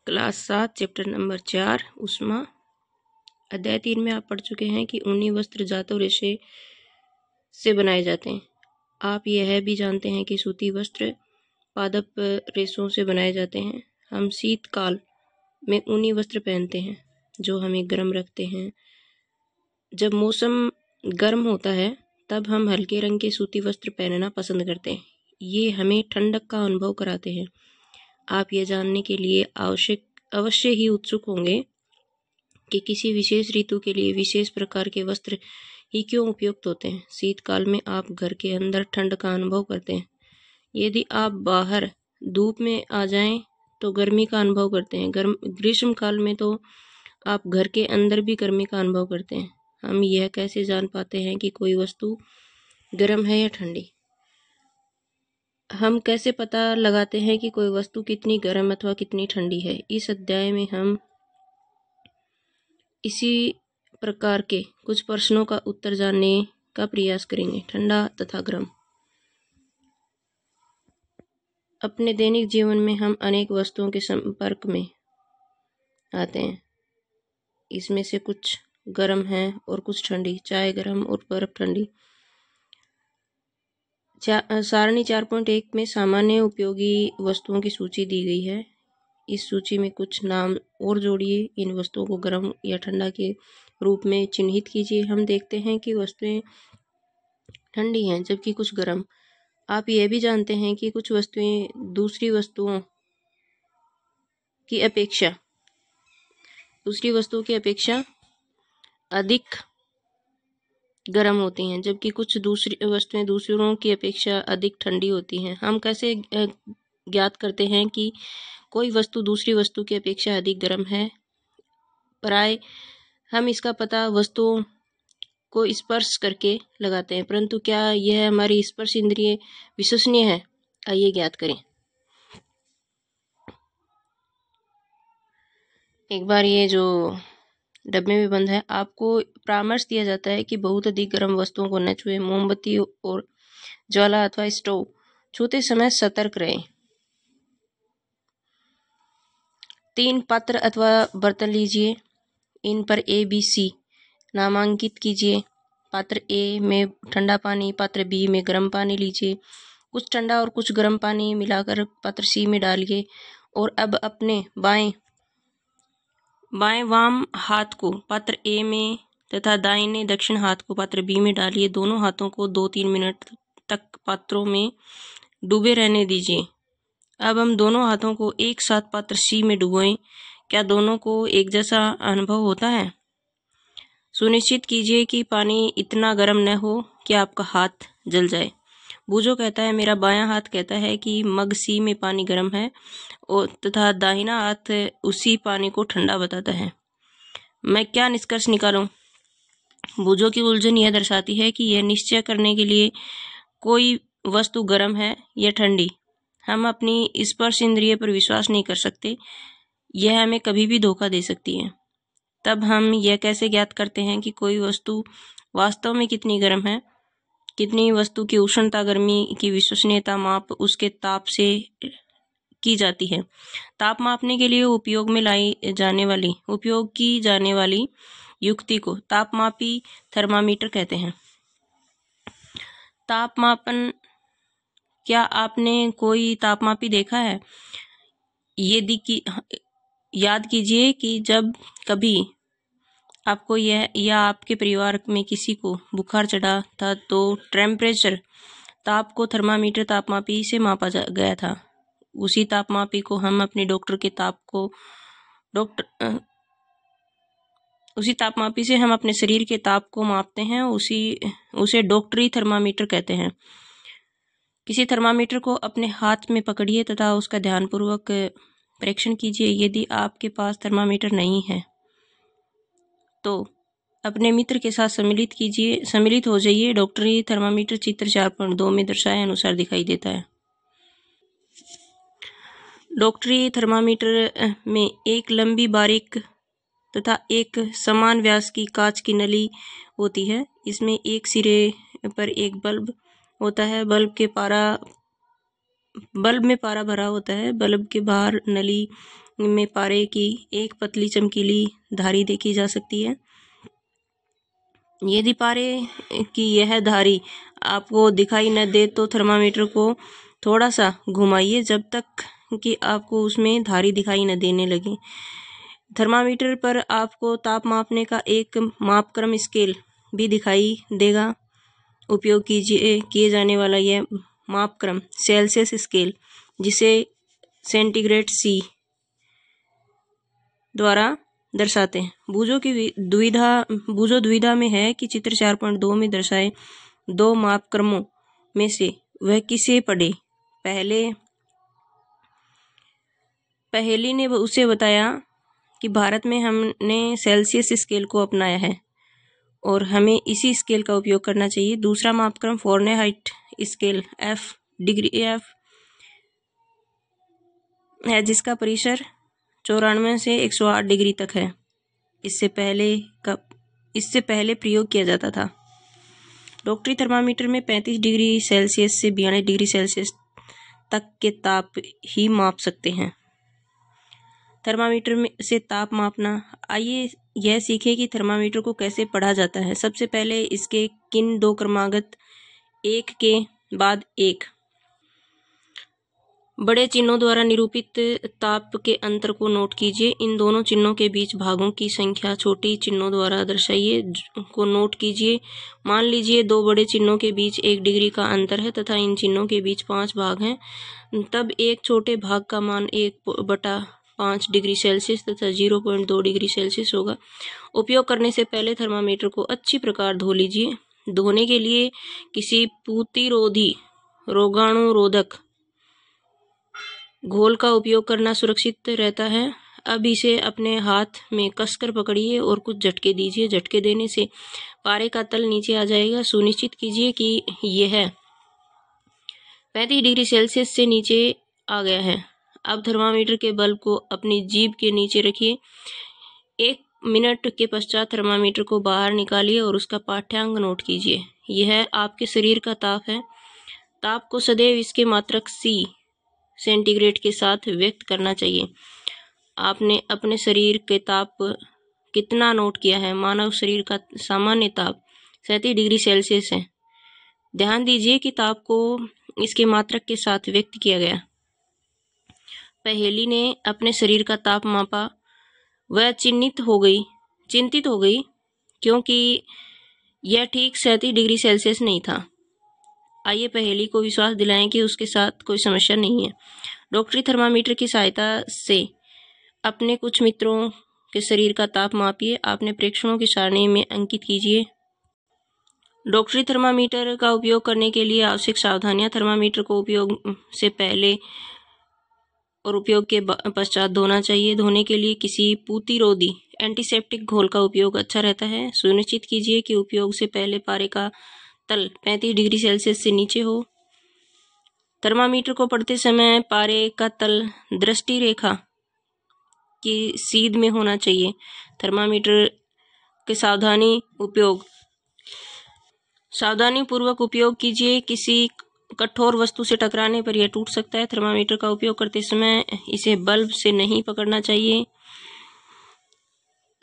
Class 7 chapter number 4 उष्मा अध्याय 3 में आप पढ़ चुके हैं कि ऊनी वस्त्र जातो रेशे से बनाए जाते हैं। आप यह भी जानते हैं कि सूती वस्त्र पादप रेशों से बनाए जाते हैं। हम शीतकाल में ऊनी वस्त्र पहनते हैं जो हमें गर्म रखते हैं। जब मौसम गर्म होता है तब हम हल्के रंग के सूती वस्त्र पहनना पसंद करते हैं। ये हमें ठंडक का अनुभव कराते हैं। आप यह जानने के लिए अवश्य ही उत्सुक होंगे कि किसी विशेष ऋतु के लिए विशेष प्रकार के वस्त्र ही क्यों उपयुक्त होते हैं। शीतकाल में आप घर के अंदर ठंड का अनुभव करते हैं। यदि आप बाहर धूप में आ जाएं तो गर्मी का अनुभव करते हैं। ग्रीष्म काल में तो आप घर के अंदर भी गर्मी का अनुभव करते हैं। हम यह कैसे जान पाते हैं कि कोई वस्तु गर्म है या ठंडी? हम कैसे पता लगाते हैं कि कोई वस्तु कितनी गर्म अथवा कितनी ठंडी है? इस अध्याय में हम इसी प्रकार के कुछ प्रश्नों का उत्तर जानने का प्रयास करेंगे। ठंडा तथा गर्म। अपने दैनिक जीवन में हम अनेक वस्तुओं के संपर्क में आते हैं। इसमें से कुछ गर्म है और कुछ ठंडी। चाय गर्म और बर्फ ठंडी। सारणी 4.1 में सामान्य उपयोगी वस्तुओं की सूची दी गई है। इस सूची में कुछ नाम और जोड़िए। इन वस्तुओं को गर्म या ठंडा के रूप में चिन्हित कीजिए। हम देखते हैं कि वस्तुएं ठंडी हैं जबकि कुछ गर्म। आप यह भी जानते हैं कि कुछ वस्तुएं दूसरी वस्तुओं की अपेक्षा अधिक गर्म होती हैं जबकि कुछ दूसरी वस्तुएं दूसरों की अपेक्षा अधिक ठंडी होती हैं। हम कैसे ज्ञात करते हैं कि कोई वस्तु दूसरी वस्तु की अपेक्षा अधिक गर्म है? प्राय हम इसका पता वस्तुओं को स्पर्श करके लगाते हैं, परंतु क्या यह हमारी स्पर्श इंद्रिय विश्वसनीय है? आइए ज्ञात करें। एक बार ये जो डब्बे में बंद है, आपको परामर्श दिया जाता है कि बहुत अधिक गर्म वस्तुओं को न छुएं। मोमबत्ती और ज्वाला अथवा स्टोव छूते समय सतर्क रहें। 3 पात्र अथवा बर्तन लीजिए। इन पर ABC नामांकित कीजिए। पात्र A में ठंडा पानी, पात्र B में गर्म पानी लीजिए। कुछ ठंडा और कुछ गर्म पानी मिलाकर पात्र C में डालिए और अब अपने बाएं वाम हाथ को पात्र A में तथा दाहिने दक्षिण हाथ को पात्र B में डालिए। दोनों हाथों को 2-3 मिनट तक पात्रों में डूबे रहने दीजिए। अब हम दोनों हाथों को एक साथ पात्र C में डुबोएं। क्या दोनों को एक जैसा अनुभव होता है? सुनिश्चित कीजिए कि पानी इतना गर्म न हो कि आपका हाथ जल जाए। बूजो कहता है, मेरा बायां हाथ कहता है कि मग C में पानी गर्म है और तथा दाहिना हाथ उसी पानी को ठंडा बताता है। मैं क्या निष्कर्ष निकालूं? बूजो की उलझन यह दर्शाती है कि यह निश्चय करने के लिए कोई वस्तु गर्म है या ठंडी हम अपनी स्पर्श इंद्रिय पर विश्वास नहीं कर सकते। यह हमें कभी भी धोखा दे सकती है। तब हम यह कैसे ज्ञात करते हैं कि कोई वस्तु वास्तव में कितनी गर्म है? कितनी वस्तु की उष्णता गर्मी की विश्वसनीयता माप उसके ताप से की जाती है। ताप मापने के लिए उपयोग की जाने वाली युक्ति को तापमापी थर्मामीटर कहते हैं। तापमापन। क्या आपने कोई तापमापी देखा है? याद कीजिए कि जब कभी आपको या आपके परिवार में किसी को बुखार चढ़ा था तो टेम्परेचर ताप को थर्मामीटर तापमापी से मापा गया था। उसी तापमापी को हम अपने उसी तापमापी से हम अपने शरीर के ताप को मापते हैं। उसे डॉक्टरी थर्मामीटर कहते हैं। किसी थर्मामीटर को अपने हाथ में पकड़िए तथा उसका ध्यानपूर्वक परीक्षण कीजिए। यदि आपके पास थर्मामीटर नहीं है तो अपने मित्र के साथ सम्मिलित हो जाइए। डॉक्टरी थर्मामीटर चित्र 4.2 में दर्शाए अनुसार दिखाई देता है। डॉक्टरी थर्मामीटर में एक लंबी बारीक तथा एक समान व्यास की कांच की नली होती है। इसमें एक सिरे पर एक बल्ब होता है। बल्ब में पारा भरा होता है। बल्ब के बाहर नली में पारे की एक पतली चमकीली धारी देखी जा सकती है। यदि पारे की यह धारी आपको दिखाई न दे तो थर्मामीटर को थोड़ा सा घुमाइए जब तक कि आपको उसमें धारी दिखाई न देने लगे। थर्मामीटर पर आपको ताप मापने का एक मापक्रम स्केल भी दिखाई देगा। उपयोग किए जाने वाला यह मापक्रम सेल्सियस स्केल, जिसे सेंटीग्रेड सी द्वारा दर्शाते हैं। बूझो दुविधा में है कि चित्र 4.2 में दर्शाए दो मापक्रमों में से वह किसे पढ़े। पहेली ने उसे बताया कि भारत में हमने सेल्सियस स्केल को अपनाया है और हमें इसी स्केल का उपयोग करना चाहिए। दूसरा मापक्रम फ़ारेनहाइट स्केल डिग्री F है, जिसका परिसर 94 से 108 डिग्री तक है। इससे पहले प्रयोग किया जाता था। डॉक्टरी थर्मामीटर में 35 डिग्री सेल्सियस से 42 डिग्री सेल्सियस तक के ताप ही माप सकते हैं। थर्मामीटर में से ताप मापना। आइए यह सीखें कि थर्मामीटर को कैसे पढ़ा जाता है। सबसे पहले इसके किन दो क्रमागत एक के बाद एक बड़े चिन्हों द्वारा निरूपित ताप के अंतर को नोट कीजिए। इन दोनों चिन्हों के बीच भागों की संख्या छोटी चिन्हों द्वारा दर्शाइए को नोट कीजिए। मान लीजिए दो बड़े चिन्हों के बीच 1 डिग्री का अंतर है तथा इन चिन्हों के बीच 5 भाग हैं। तब एक छोटे भाग का मान 1/5 डिग्री सेल्सियस तथा 0.2 डिग्री सेल्सियस होगा। उपयोग करने से पहले थर्मामीटर को अच्छी प्रकार धो लीजिए। धोने के लिए किसी पूतिरोधी रोगाणुरोधक घोल का उपयोग करना सुरक्षित रहता है। अब इसे अपने हाथ में कसकर पकड़िए और कुछ झटके दीजिए। झटके देने से पारे का तल नीचे आ जाएगा। सुनिश्चित कीजिए कि यह 35 डिग्री सेल्सियस से नीचे आ गया है। अब थर्मामीटर के बल्ब को अपनी जीभ के नीचे रखिए। 1 मिनट के पश्चात थर्मामीटर को बाहर निकालिए और उसका पाठ्यांक नोट कीजिए। यह आपके शरीर का ताप है। ताप को सदैव इसके मात्रक C सेंटीग्रेड के साथ व्यक्त करना चाहिए। आपने अपने शरीर के ताप कितना नोट किया है? मानव शरीर का सामान्य ताप 37 डिग्री सेल्सियस है। ध्यान दीजिए कि ताप को इसके मात्रक के साथ व्यक्त किया गया। पहेली ने अपने शरीर का ताप मापा। वह चिंतित हो गई क्योंकि यह ठीक 37 डिग्री सेल्सियस नहीं था। आइए पहेली को विश्वास दिलाएं कि उसके साथ कोई समस्या नहीं है। डॉक्टरी थर्मामीटर की सहायता से अपने कुछ मित्रों के शरीर का ताप मापिए। आपने प्रेक्षणों की सारणी में अंकित कीजिए। डॉक्टरी थर्मामीटर का उपयोग करने के लिए आवश्यक सावधानियां। थर्मामीटर को उपयोग से पहले और उपयोग के पश्चात धोना चाहिए। धोने के लिए किसी पूतिरोधी एंटीसेप्टिक घोल का उपयोग अच्छा रहता है। सुनिश्चित कीजिए कि उपयोग से पहले पारे का तल 35 डिग्री सेल्सियस से नीचे हो। थर्मामीटर को पढ़ते समय पारे का तल दृष्टि रेखा की सीध में होना चाहिए। थर्मामीटर के सावधानीपूर्वक उपयोग कीजिए। किसी कठोर वस्तु से टकराने पर यह टूट सकता है। थर्मामीटर का उपयोग करते समय इसे बल्ब से नहीं पकड़ना चाहिए।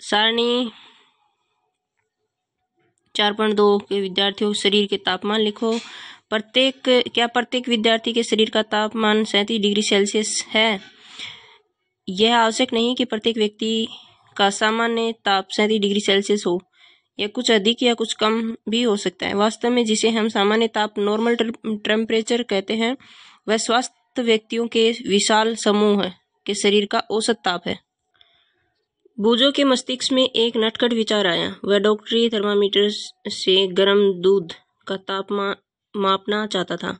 सारणी 4.2 के विद्यार्थियों के शरीर के तापमान लिखो। प्रत्येक विद्यार्थी के शरीर का तापमान 37 डिग्री सेल्सियस है? यह आवश्यक नहीं कि प्रत्येक व्यक्ति का सामान्य ताप 37 डिग्री सेल्सियस हो। यह कुछ अधिक या कुछ कम भी हो सकता है। वास्तव में जिसे हम सामान्य ताप नॉर्मल टेम्परेचर कहते हैं, वह स्वस्थ व्यक्तियों के विशाल समूह के शरीर का औसत ताप है। बूझो के मस्तिष्क में एक नटखट विचार आया। वह डॉक्टरी थर्मामीटर से गर्म दूध का तापमान मापना चाहता था।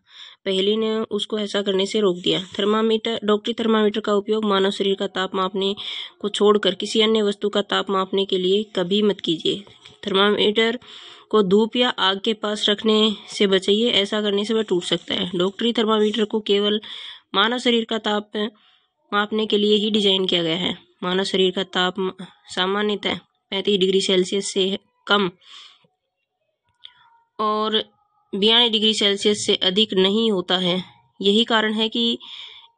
पहेली ने उसको ऐसा करने से रोक दिया। डॉक्टरी थर्मामीटर का उपयोग मानव शरीर का ताप मापने को छोड़कर किसी अन्य वस्तु का ताप मापने के लिए कभी मत कीजिए। थर्मामीटर को धूप या आग के पास रखने से बचाइए। ऐसा करने से वह टूट सकता है। डॉक्टरी थर्मामीटर को केवल मानव शरीर का ताप मापने के लिए ही डिजाइन किया गया है। मानव शरीर का ताप सामान्यतः 35 डिग्री सेल्सियस से कम और 42 डिग्री सेल्सियस से अधिक नहीं होता है। यही कारण है कि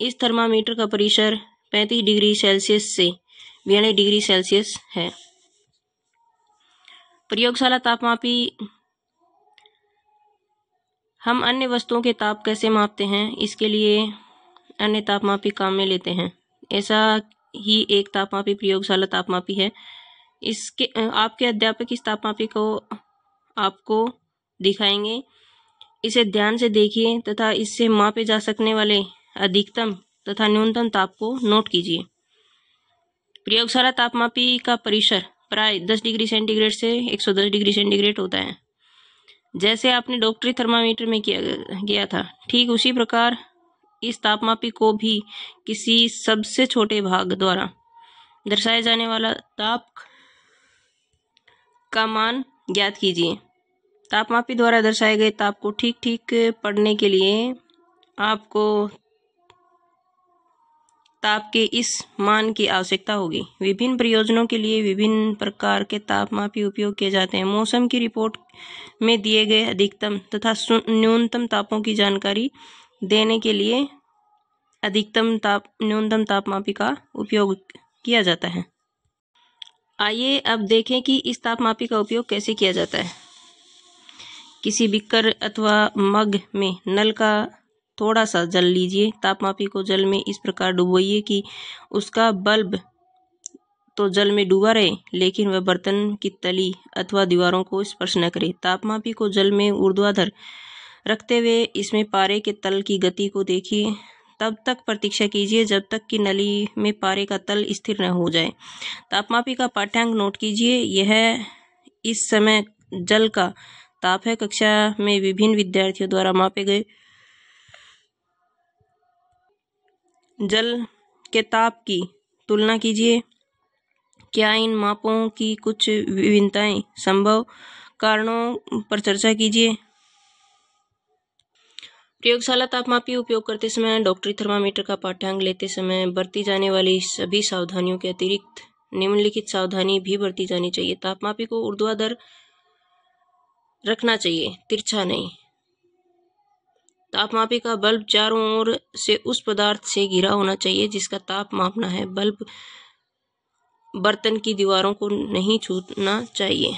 इस थर्मामीटर का परिसर 35 डिग्री सेल्सियस से 42 डिग्री सेल्सियस है। प्रयोगशाला तापमापी हम अन्य वस्तुओं के ताप कैसे मापते हैं, इसके लिए अन्य तापमापी काम में लेते हैं। ऐसा ही एक तापमापी प्रयोगशाला तापमापी है। इसके आपके अध्यापक इस तापमापी को आपको दिखाएंगे। इसे ध्यान से देखिए तथा इससे मापे जा सकने वाले अधिकतम तथा न्यूनतम ताप को नोट कीजिए। प्रयोगशाला तापमापी का परिसर प्राय 10 डिग्री सेंटीग्रेड से 110 डिग्री सेंटीग्रेड होता है। जैसे आपने डॉक्टरी थर्मामीटर में किया था, ठीक उसी प्रकार इस तापमापी को भी किसी सबसे छोटे भाग द्वारा दर्शाए जाने वाला ताप का मान ज्ञात कीजिए। तापमापी द्वारा दर्शाए गए ताप को ठीक ठीक पढ़ने के लिए आपको ताप के इस मान की आवश्यकता होगी। विभिन्न प्रयोजनों के लिए विभिन्न प्रकार के तापमापी उपयोग किए जाते हैं। मौसम की रिपोर्ट में दिए गए अधिकतम तथा न्यूनतम तापों की जानकारी देने के लिए अधिकतम ताप न्यूनतम तापमापी का उपयोग किया जाता है। आइए अब देखें कि इस तापमापी का उपयोग कैसे किया जाता है। किसी बीकर अथवा मग में नल का थोड़ा सा जल लीजिए। तापमापी को जल में इस प्रकार डुबोइए कि उसका बल्ब तो जल में डूबा रहे, लेकिन वह बर्तन की तली अथवा दीवारों को स्पर्श न करे। तापमापी को जल में ऊर्ध्वाधर रखते हुए इसमें पारे के तल की गति को देखिए। तब तक प्रतीक्षा कीजिए जब तक कि नली में पारे का तल स्थिर न हो जाए। तापमापी का पाठ्यांक नोट कीजिए। यह इस समय जल का ताप है। कक्षा में विभिन्न विद्यार्थियों द्वारा मापे गए जल के ताप की तुलना कीजिए। क्या इन मापों की कुछ विभिन्नताएं संभव कारणों पर चर्चा कीजिए। प्रयोगशाला तापमापी उपयोग करते समय डॉक्टरी थर्मामीटर का पाठ्यांक लेते समय बरती जाने वाली सभी सावधानियों के अतिरिक्त निम्नलिखित सावधानी भी बरती जानी चाहिए। तापमापी को ऊर्ध्वाधर रखना चाहिए, तिरछा नहीं। तापमापी का बल्ब चारों ओर से उस पदार्थ से घिरा होना चाहिए जिसका ताप मापना है। बल्ब बर्तन की दीवारों को नहीं छूना चाहिए।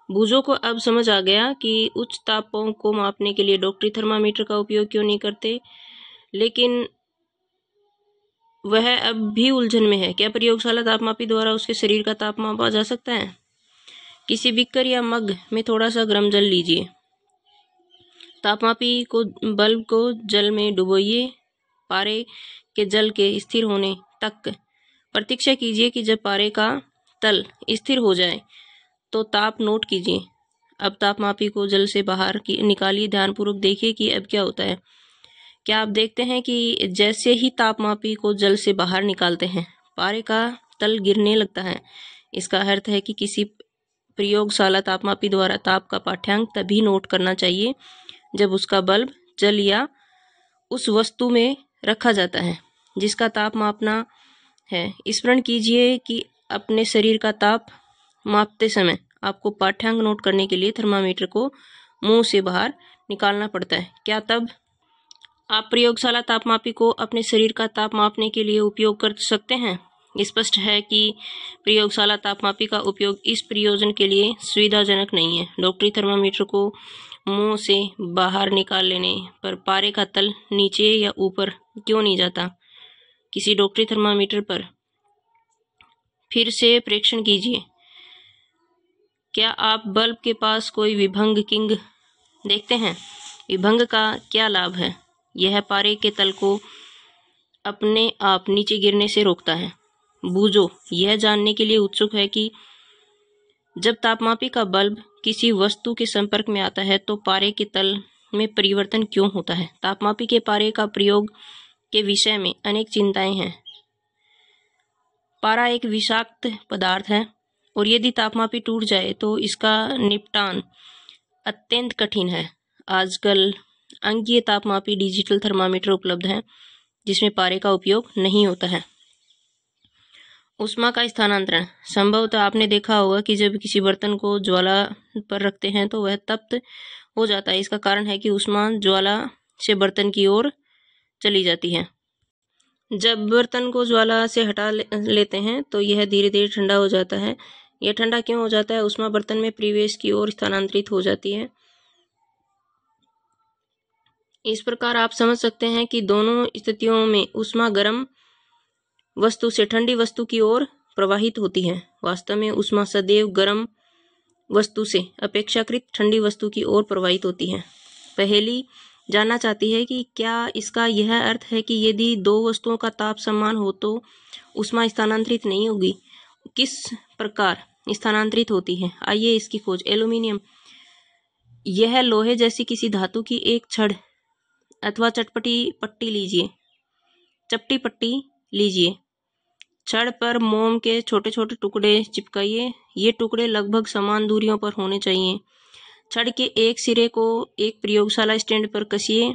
बूझों को अब समझ आ गया कि उच्च तापों को मापने के लिए डॉक्टरी थर्मामीटर का उपयोग क्यों नहीं करते, लेकिन वह अब भी उलझन में है। क्या प्रयोगशाला तापमापी द्वारा उसके शरीर का ताप मापा जा सकता है? किसी बीकर या मग में थोड़ा सा गर्म जल लीजिए। तापमापी को बल्ब को जल में डुबोइए। पारे के जल के स्थिर होने तक प्रतीक्षा कीजिए कि जब पारे का तल स्थिर हो जाए तो ताप नोट कीजिए। अब तापमापी को जल से बाहर निकालिए। ध्यानपूर्वक देखिए कि अब क्या होता है। क्या आप देखते हैं कि जैसे ही तापमापी को जल से बाहर निकालते हैं, पारे का तल गिरने लगता है। इसका अर्थ है कि किसी प्रयोगशाला तापमापी द्वारा ताप का पाठ्यांक तभी नोट करना चाहिए जब उसका बल्ब जल या उस वस्तु में रखा जाता है जिसका ताप मापना है। स्मरण कीजिए कि अपने शरीर का ताप मापते समय आपको पाठ्यांक नोट करने के लिए थर्मामीटर को मुंह से बाहर निकालना पड़ता है। क्या तब आप प्रयोगशाला तापमापी को अपने शरीर का ताप मापने के लिए उपयोग कर सकते हैं? स्पष्ट है कि प्रयोगशाला तापमापी का उपयोग इस प्रयोजन के लिए सुविधाजनक नहीं है। डॉक्टरी थर्मामीटर को मुंह से बाहर निकाल लेने पर पारे का तल नीचे या ऊपर क्यों नहीं जाता? किसी डॉक्टरी थर्मामीटर पर फिर से प्रेक्षण कीजिए। क्या आप बल्ब के पास कोई विभंग किंग देखते हैं? विभंग का क्या लाभ है? यह पारे के तल को अपने आप नीचे गिरने से रोकता है। बूझो यह जानने के लिए उत्सुक है कि जब तापमापी का बल्ब किसी वस्तु के संपर्क में आता है तो पारे के तल में परिवर्तन क्यों होता है? तापमापी के पारे का प्रयोग के विषय में अनेक चिंताएं हैं। पारा एक विषाक्त पदार्थ है और यदि तापमापी टूट जाए तो इसका निपटान अत्यंत कठिन है। आजकल अंकीय तापमापी डिजिटल थर्मामीटर उपलब्ध हैं जिसमें पारे का उपयोग नहीं होता है। ऊष्मा का स्थानांतरण संभवतः आपने देखा होगा कि जब किसी बर्तन को ज्वाला पर रखते हैं तो वह तप्त हो जाता है। इसका कारण है कि ऊष्मा ज्वाला से बर्तन की ओर चली जाती है। जब बर्तन को ज्वाला से हटा लेते हैं तो यह धीरे धीरे ठंडा हो जाता है। यह ठंडा क्यों हो जाता है? ऊष्मा बर्तन में परिवेश की ओर स्थानांतरित हो जाती है। इस प्रकार आप समझ सकते हैं कि दोनों स्थितियों में ऊष्मा गर्म वस्तु से ठंडी वस्तु की ओर प्रवाहित होती है। वास्तव में ऊष्मा सदैव गर्म वस्तु से अपेक्षाकृत ठंडी वस्तु की ओर प्रवाहित होती है। पहेली जानना चाहती है कि क्या इसका यह अर्थ है कि यदि दो वस्तुओं का ताप समान हो तो ऊष्मा स्थानांतरित नहीं होगी? किस प्रकार स्थानांतरित होती है? आइए इसकी खोज। एल्यूमीनियम, यह लोहे जैसी किसी धातु की एक छड़ अथवा चटपटी पट्टी लीजिए। छड़ पर मोम के छोटे छोटे टुकड़े चिपकाइए। ये टुकड़े लगभग समान दूरियों पर होने चाहिए। छड़ के एक सिरे को एक प्रयोगशाला स्टैंड पर कसिए।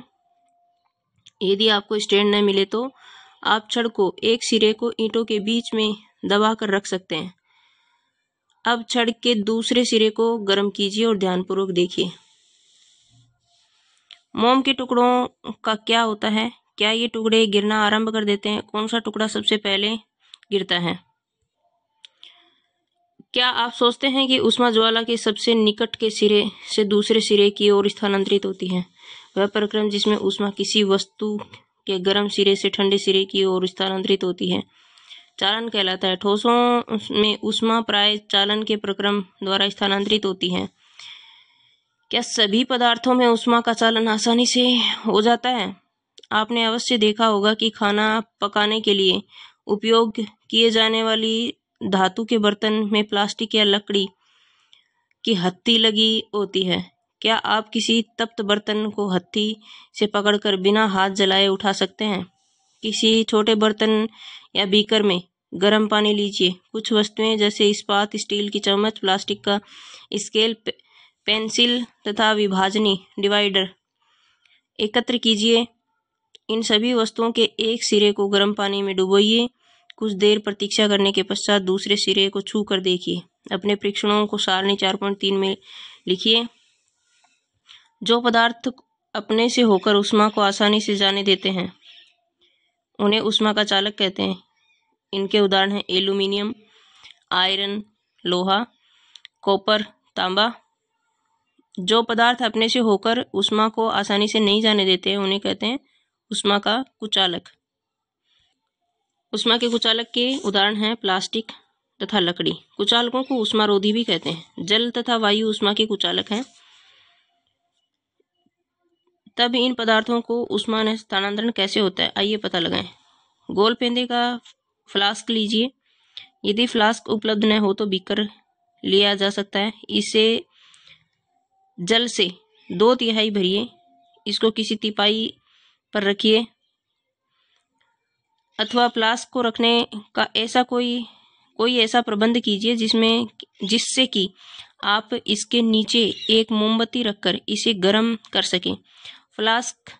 यदि आपको स्टैंड न मिले तो आप छड़ को एक सिरे को ईंटों के बीच में दबा कर रख सकते हैं। अब छड़ के दूसरे सिरे को गर्म कीजिए और ध्यानपूर्वक देखिए। मोम के टुकड़ों का क्या होता है? क्या ये टुकड़े गिरना आरंभ कर देते हैं? कौन सा टुकड़ा सबसे पहले गिरता है? क्या आप सोचते हैं कि ऊष्मा ज्वाला के सबसे निकट के सिरे से दूसरे सिरे की ओर स्थानांतरित होती है? वह प्रक्रम जिसमें ऊष्मा किसी वस्तु के गर्म सिरे से ठंडे सिरे की ओर स्थानांतरित होती है चालन कहलाता है। ठोसों में ऊष्मा प्राय चालन के प्रक्रम द्वारा स्थानांतरित होती है। क्या सभी पदार्थों में ऊष्मा का चालन आसानी से हो जाता है? आपने अवश्य देखा होगा कि खाना पकाने के लिए उपयोग किए जाने वाली धातु के बर्तन में प्लास्टिक या लकड़ी की हत्थी लगी होती है। क्या आप किसी तप्त बर्तन को हत्थी से पकड़कर बिना हाथ जलाए उठा सकते हैं? किसी छोटे बर्तन या बीकर में गर्म पानी लीजिए। कुछ वस्तुएं जैसे इस्पात, स्टील की चम्मच, प्लास्टिक का स्केल, पेंसिल तथा विभाजनी डिवाइडर एकत्र कीजिए। इन सभी वस्तुओं के एक सिरे को गर्म पानी में डुबोइए। कुछ देर प्रतीक्षा करने के पश्चात दूसरे सिरे को छू कर देखिए। अपने परीक्षणों को सारणी 4.3 में लिखिए। जो पदार्थ अपने से होकर ऊष्मा को आसानी से जाने देते हैं उन्हें ऊष्मा का चालक कहते हैं। इनके उदाहरण हैं एल्यूमीनियम, आयरन, लोहा, कॉपर, तांबा। जो पदार्थ अपने से होकर ऊष्मा को आसानी से नहीं जाने देते हैं उन्हें कहते हैं ऊष्मा का कुचालक। ऊष्मा के कुचालक के उदाहरण हैं प्लास्टिक तथा लकड़ी। कुचालकों को ऊष्मारोधी भी कहते हैं। जल तथा वायु ऊष्मा के कुचालक हैं। तब इन पदार्थों को ऊष्मा में स्थानांतरण कैसे होता है, आइए पता लगाएं। गोल पेंदे का फ्लास्क लीजिए। यदि फ्लास्क उपलब्ध न हो तो बीकर लिया जा सकता है। इसे जल से 2/3 भरिए। इसको किसी तिपाई पर रखिए अथवा फ्लास्क को रखने का ऐसा कोई ऐसा प्रबंध कीजिए जिससे कि आप इसके नीचे एक मोमबत्ती रखकर इसे गर्म कर सकें। फ्लास्क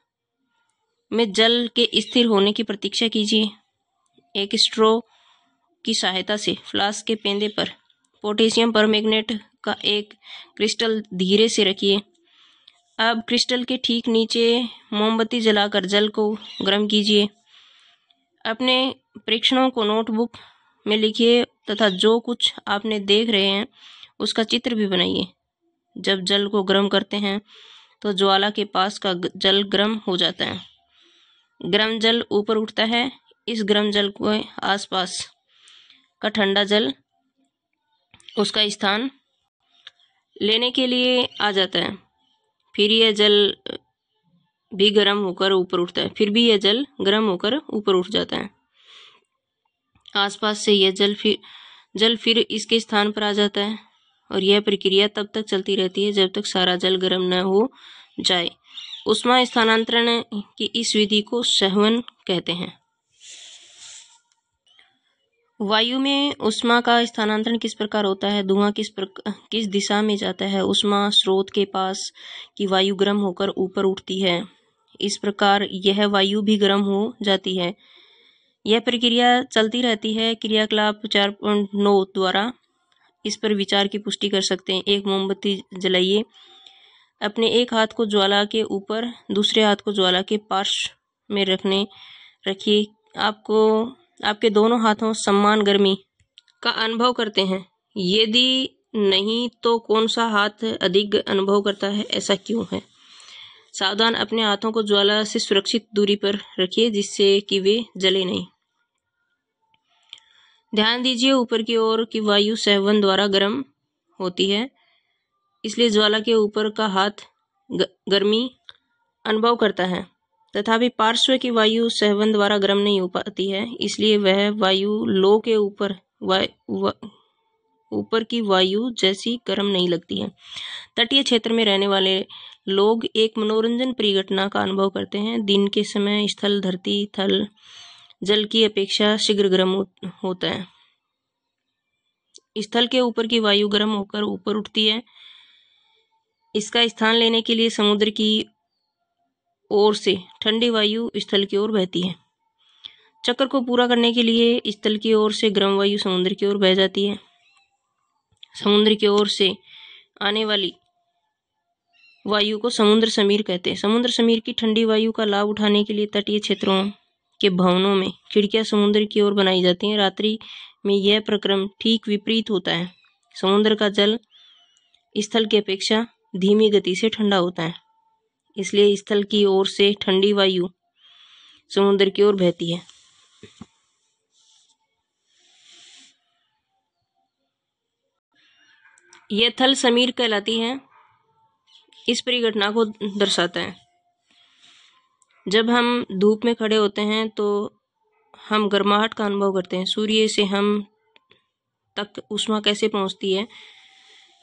में जल के स्थिर होने की प्रतीक्षा कीजिए। एक स्ट्रो की सहायता से फ्लास्क के पेंदे पर पोटेशियम परमैंगनेट का एक क्रिस्टल धीरे से रखिए। अब क्रिस्टल के ठीक नीचे मोमबत्ती जलाकर जल को गर्म कीजिए। अपने परीक्षणों को नोटबुक में लिखिए तथा जो कुछ आपने देख रहे हैं उसका चित्र भी बनाइए। जब जल को गर्म करते हैं तो ज्वाला के पास का जल गर्म हो जाता है। गर्म जल ऊपर उठता है। इस गर्म जल के आसपास का ठंडा जल उसका स्थान लेने के लिए आ जाता है। फिर यह जल भी गर्म होकर ऊपर उठता है। फिर भी यह जल गर्म होकर ऊपर उठ जाता है। आसपास से यह जल फिर इसके स्थान पर आ जाता है और यह प्रक्रिया तब तक चलती रहती है जब तक सारा जल गर्म न हो जाए। ऊष्मा स्थानांतरण की इस विधि को संवहन कहते हैं। वायु में ऊष्मा का स्थानांतरण किस प्रकार होता है? धुआं किस दिशा में जाता है? ऊष्मा स्रोत के पास की वायु गर्म होकर ऊपर उठती है। इस प्रकार यह वायु भी गर्म हो जाती है। यह प्रक्रिया चलती रहती है। क्रियाकलाप 4.9 द्वारा इस पर विचार की पुष्टि कर सकते हैं। एक मोमबत्ती जलाइए। अपने एक हाथ को ज्वाला के ऊपर, दूसरे हाथ को ज्वाला के पार्श्व में रखिए। आपके दोनों हाथों समान गर्मी का अनुभव करते हैं? यदि नहीं तो कौन सा हाथ अधिक अनुभव करता है, ऐसा क्यों है? सावधान, अपने हाथों को ज्वाला से सुरक्षित दूरी पर रखिए जिससे कि वे जले नहीं। ध्यान दीजिए, ऊपर की ओर की वायु संवहन द्वारा गर्म होती है, इसलिए ज्वाला के ऊपर का हाथ गर्मी अनुभव करता है। तथापि पार्श्व की वायु संवहन द्वारा गर्म नहीं हो पाती है, इसलिए वह वायु लो के ऊपर की वायु जैसी गर्म नहीं लगती है। तटीय क्षेत्र में रहने वाले लोग एक मनोरंजन परिघटना का अनुभव करते हैं। दिन के समय स्थल धरती थल जल की अपेक्षा शीघ्र गर्म होता है। स्थल के ऊपर की वायु गर्म होकर ऊपर उठती है। इसका स्थान लेने के लिए समुद्र की ओर से ठंडी वायु स्थल की ओर बहती है। चक्र को पूरा करने के लिए स्थल की ओर से गर्म वायु समुद्र की ओर बह जाती है। समुद्र की ओर से आने वाली वायु को समुद्र समीर कहते हैं। समुद्र समीर की ठंडी वायु का लाभ उठाने के लिए तटीय क्षेत्रों के भवनों में खिड़कियां समुद्र की ओर बनाई जाती हैं। रात्रि में यह प्रक्रम ठीक विपरीत होता है। समुद्र का जल स्थल की अपेक्षा धीमी गति से ठंडा होता है, इसलिए स्थल की ओर से ठंडी वायु समुद्र की ओर बहती है। यह थल समीर कहलाती है। इस परिघटना को दर्शाता है। जब हम धूप में खड़े होते हैं तो हम गर्माहट का अनुभव करते हैं। सूर्य से हम तक ऊष्मा कैसे पहुंचती है,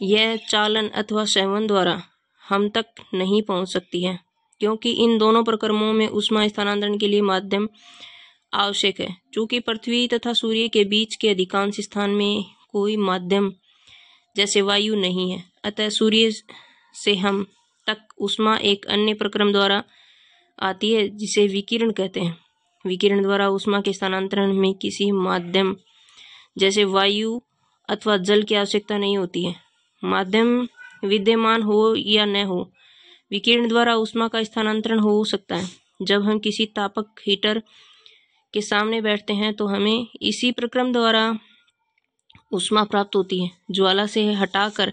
यह चालन अथवा संवहन द्वारा हम तक नहीं पहुंच सकती है, क्योंकि इन दोनों प्रक्रमों में ऊष्मा स्थानांतरण के लिए माध्यम आवश्यक है। चूंकि पृथ्वी तथा सूर्य के बीच के अधिकांश स्थान में कोई माध्यम जैसे वायु नहीं है, अतः सूर्य से हम तक ऊष्मा एक अन्य प्रक्रम द्वारा आती है जिसे विकिरण कहते हैं। विकिरण द्वारा ऊष्मा के स्थानांतरण में किसी माध्यम जैसे वायु अथवा जल की आवश्यकता नहीं होती है। माध्यम विद्यमान हो या न हो, विकिरण द्वारा ऊष्मा का स्थानांतरण हो सकता है। जब हम किसी तापक हीटर के सामने बैठते हैं तो हमें इसी प्रक्रम द्वारा ऊष्मा प्राप्त होती है। ज्वाला से हटाकर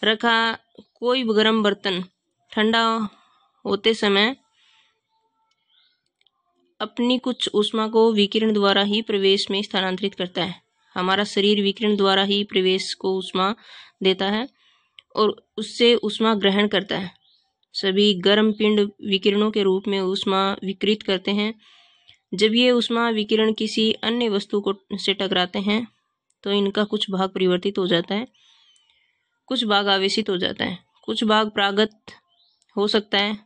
रखा कोई गर्म बर्तन ठंडा होते समय अपनी कुछ ऊष्मा को विकिरण द्वारा ही प्रवेश में स्थानांतरित करता है। हमारा शरीर विकिरण द्वारा ही प्रवेश को ऊष्मा देता है और उससे ऊष्मा ग्रहण करता है। सभी गर्म पिंड विकिरणों के रूप में ऊष्मा विकिरित करते हैं। जब ये ऊष्मा विकिरण किसी अन्य वस्तु को से टकराते हैं तो इनका कुछ भाग परिवर्तित हो जाता है, कुछ भाग आवेशित हो जाता है, कुछ भाग परागत हो सकता है।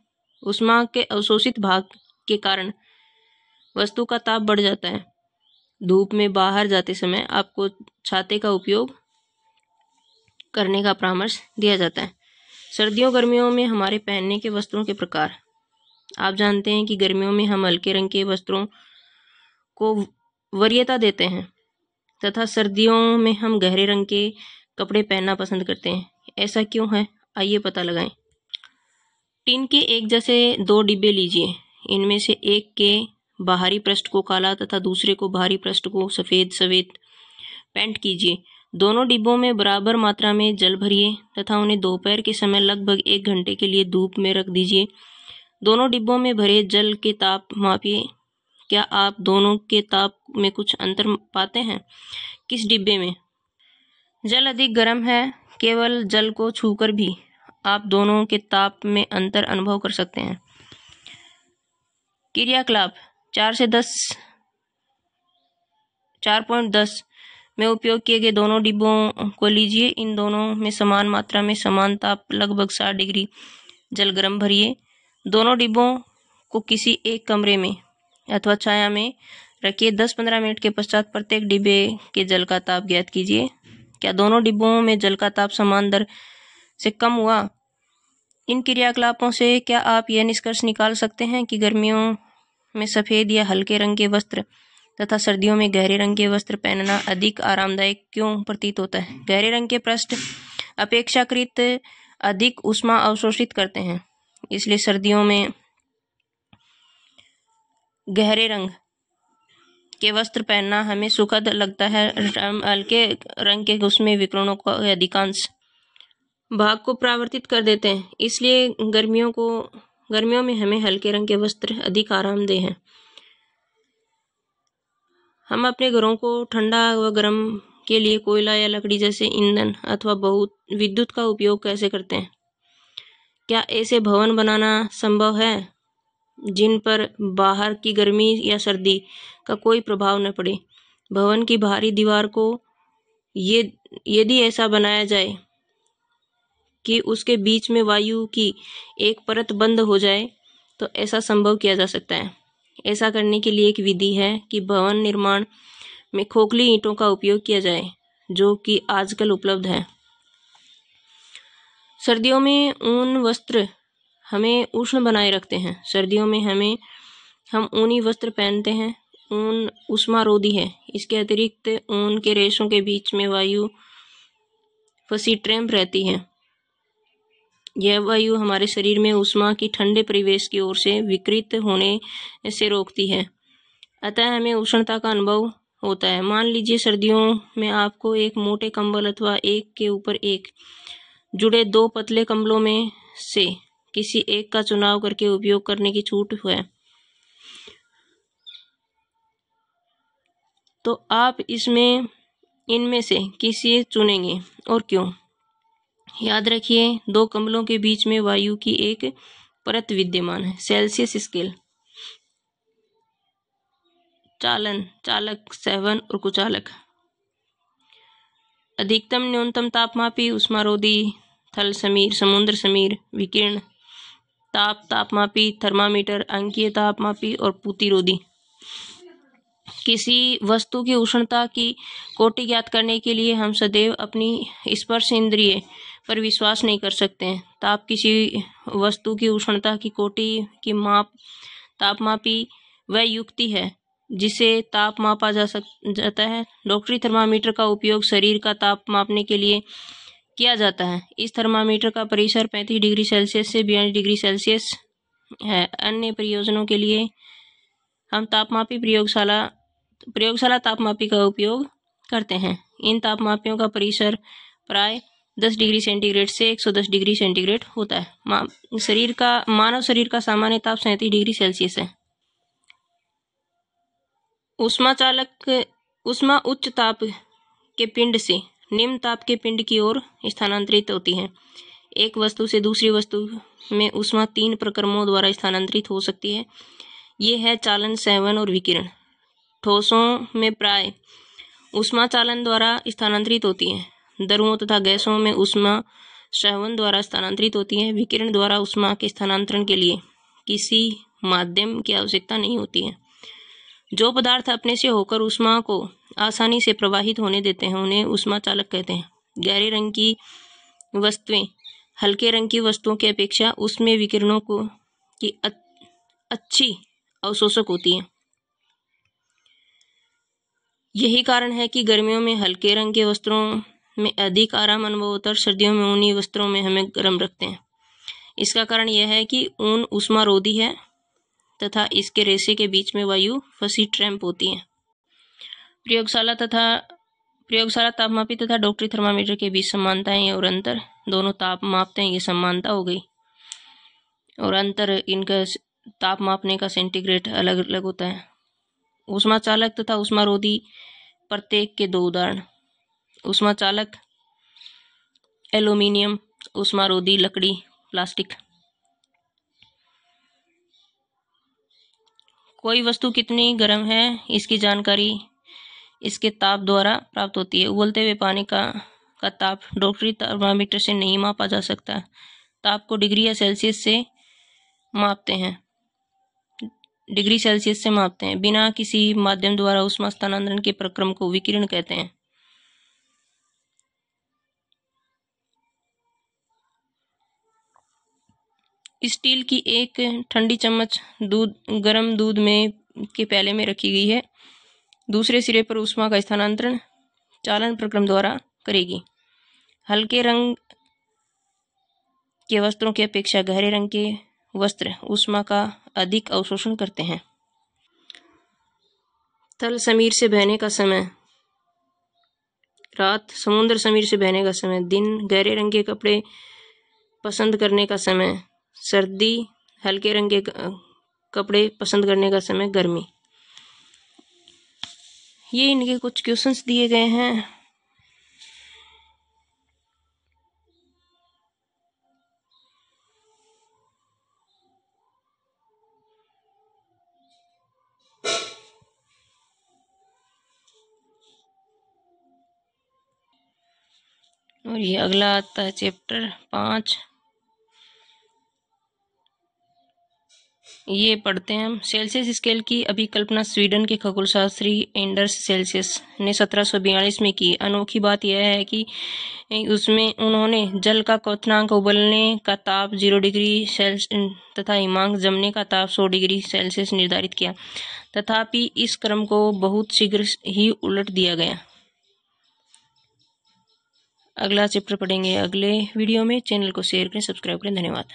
ऊष्मा के अवशोषित भाग के कारण वस्तु का ताप बढ़ जाता है। धूप में बाहर जाते समय आपको छाते का उपयोग करने का परामर्श दिया जाता है। सर्दियों गर्मियों में हमारे पहनने के वस्त्रों के प्रकार। आप जानते हैं कि गर्मियों में हम हल्के रंग के वस्त्रों को वरीयता देते हैं तथा सर्दियों में हम गहरे रंग के कपड़े पहनना पसंद करते हैं। ऐसा क्यों है, आइए पता लगाएं। टिन के एक जैसे दो डिब्बे लीजिए। इनमें से एक के बाहरी पृष्ठ को काला तथा दूसरे को बाहरी पृष्ठ को सफ़ेद पेंट कीजिए। दोनों डिब्बों में बराबर मात्रा में जल भरिए तथा उन्हें दोपहर के समय लगभग 1 घंटे के लिए धूप में रख दीजिए। दोनों डिब्बों में भरे जल के ताप मापिए। क्या आप दोनों के ताप में कुछ अंतर पाते हैं? किस डिब्बे में जल अधिक गर्म है? केवल जल को छूकर भी आप दोनों के ताप में अंतर अनुभव कर सकते हैं। क्रियाकलाप 4.10 में उपयोग किए गए दोनों डिब्बों को लीजिए। इन दोनों में समान मात्रा में समान ताप लगभग 60 डिग्री जल गर्म भरिए। दोनों डिब्बों को किसी एक कमरे में अथवा छाया में रखिए। 10-15 मिनट के पश्चात प्रत्येक डिब्बे के जल का ताप ज्ञात कीजिए। क्या दोनों डिब्बों में जल का ताप समान दर से कम हुआ? इन क्रियाकलापों से क्या आप यह निष्कर्ष निकाल सकते हैं कि गर्मियों में सफ़ेद या हल्के रंग के वस्त्र तथा सर्दियों में गहरे रंग के वस्त्र पहनना अधिक आरामदायक क्यों प्रतीत होता है? गहरे रंग के पृष्ठ अपेक्षाकृत अधिक ऊष्मा अवशोषित करते हैं, इसलिए सर्दियों में गहरे रंग के वस्त्र पहनना हमें सुखद लगता है। हम हल्के रंग के उसमें विकिरणों का अधिकांश भाग को परावर्तित कर देते हैं, इसलिए गर्मियों में हमें हल्के रंग के वस्त्र अधिक आरामदेह हैं। हम अपने घरों को ठंडा व गर्म के लिए कोयला या लकड़ी जैसे ईंधन अथवा बहुत विद्युत का उपयोग कैसे करते हैं? क्या ऐसे भवन बनाना संभव है जिन पर बाहर की गर्मी या सर्दी का कोई प्रभाव न पड़े? भवन की बाहरी दीवार को यदि ऐसा बनाया जाए कि उसके बीच में वायु की एक परत बंद हो जाए तो ऐसा संभव किया जा सकता है। ऐसा करने के लिए एक विधि है कि भवन निर्माण में खोखली ईंटों का उपयोग किया जाए, जो कि आजकल उपलब्ध है। सर्दियों में ऊन वस्त्र हमें उष्ण बनाए रखते हैं। सर्दियों में हम ऊनी वस्त्र पहनते हैं। ऊन ऊष्मारोधी है। इसके अतिरिक्त ऊन के रेशों के बीच में वायु फंसी ट्रैप रहती है। यह वायु हमारे शरीर में ऊष्मा की ठंडे परिवेश की ओर से विकृत होने से रोकती है, अतः हमें उष्णता का अनुभव होता है। मान लीजिए सर्दियों में आपको एक मोटे कंबल अथवा एक के ऊपर एक जुड़े दो पतले कंबलों में से किसी एक का चुनाव करके उपयोग करने की छूट है, तो आप इनमें से किसी चुनेंगे और क्यों? याद रखिए, दो कंबलों के बीच में वायु की एक परत विद्यमान है। Celsius scale. चालन, चालक, सेवन और कुचालक। अधिकतम न्यूनतम तापमापी, उष्मारोधी, थल समीर, समुद्र समीर, विकिरण तापमापी, थर्मामीटर, अंकीय तापमापी और पूतिरोधी। किसी वस्तु की उष्णता की कोटि ज्ञात करने के लिए हम सदैव अपनी स्पर्श इंद्रिय पर विश्वास नहीं कर सकते हैं। किसी वस्तु की उष्णता की कोटि की तापमापी वह युक्ति है जिसे ताप मापा जाता है। डॉक्टरी थर्मामीटर का उपयोग शरीर का ताप मापने के लिए किया जाता है। इस थर्मामीटर का परिसर 35 डिग्री सेल्सियस से 42 डिग्री सेल्सियस है। अन्य प्रयोजनों के लिए हम तापमापी प्रयोगशाला तापमापी का उपयोग करते हैं। इन तापमापियों का परिसर प्राय 10 डिग्री सेंटीग्रेड से 110 डिग्री सेंटीग्रेड होता है। मानव शरीर का सामान्य ताप 37 डिग्री सेल्सियस है। ऊष्मा उच्च ताप के पिंड से निम्न ताप के पिंड की ओर स्थानांतरित होती है। एक वस्तु से दूसरी वस्तु में ऊष्मा 3 प्रक्रमों द्वारा स्थानांतरित हो सकती है। ये है चालन, सेवन और विकिरण। ठोसों में प्राय ऊष्मा चालन द्वारा स्थानांतरित होती है। द्रवों तथा गैसों में ऊष्मा संवहन द्वारा स्थानांतरित होती है। विकिरण द्वारा ऊष्मा के स्थानांतरण के लिए किसी माध्यम की आवश्यकता नहीं होती है। जो पदार्थ अपने से होकर ऊष्मा को आसानी से प्रवाहित होने देते हैं उन्हें ऊष्मा चालक कहते हैं। गहरे रंग की वस्तुएं हल्के रंग की वस्तुओं की अपेक्षा उसमें विकिरणों की अच्छी अवशोषक होती हैं। यही कारण है कि गर्मियों में हल्के रंग के वस्त्रों में अधिक आराम अनुभव होता है और सर्दियों में ऊनी वस्त्रों में हमें गर्म रखते हैं। इसका कारण यह है कि ऊन ऊष्मारोधी है तथा इसके रेशे के बीच में वायु फंसी ट्रैप होती है। प्रयोगशाला तापमापी तथा डॉक्टरी थर्मामीटर के बीच समानताएं और अंतर। दोनों ताप मापते हैं, ये समानता हो गई, और अंतर इनका ताप मापने का सेंटीग्रेड अलग अलग होता है। ऊष्मा चालक तथा ऊष्मारोधी प्रत्येक के 2 उदाहरण। ऊष्मा चालक एल्यूमीनियम, ऊष्मारोधी लकड़ी, प्लास्टिक। कोई वस्तु कितनी गर्म है इसकी जानकारी इसके ताप द्वारा प्राप्त होती है। उबलते हुए पानी का ताप डॉक्टरी थर्मामीटर से नहीं मापा जा सकता। ताप को डिग्री या सेल्सियस से मापते हैं। बिना किसी माध्यम द्वारा ऊष्मा स्थानांतरण के प्रक्रम को विकिरण कहते हैं। स्टील की एक ठंडी चम्मच गर्म दूध में के प्याले में रखी गई है। दूसरे सिरे पर ऊष्मा का स्थानांतरण चालन प्रक्रम द्वारा करेगी। हल्के रंग के वस्त्रों की अपेक्षा गहरे रंग के वस्त्र ऊष्मा का अधिक अवशोषण करते हैं। थल समीर से बहने का समय, रात समुद्र समीर से बहने का समय, दिन गहरे रंग के कपड़े पसंद करने का समय, सर्दी हल्के रंग के कपड़े पसंद करने का समय, गर्मी। ये इनके कुछ क्वेश्चंस दिए गए हैं। और ये अगला आता है चैप्टर 5। ये पढ़ते हैं हम। सेल्सियस स्केल की अभिकल्पना स्वीडन के खगोलशास्त्री एंडर्स सेल्सियस ने 1742 में की। अनोखी बात यह है कि उसमें उन्होंने जल का क्वथनांक, उबलने का ताप 0 डिग्री सेल्सियस तथा हिमांक जमने का ताप 100 डिग्री सेल्सियस निर्धारित किया। तथापि इस क्रम को बहुत शीघ्र ही उलट दिया गया। अगला चैप्टर पढ़ेंगे अगले वीडियो में। चैनल को शेयर करें, सब्सक्राइब करें। धन्यवाद।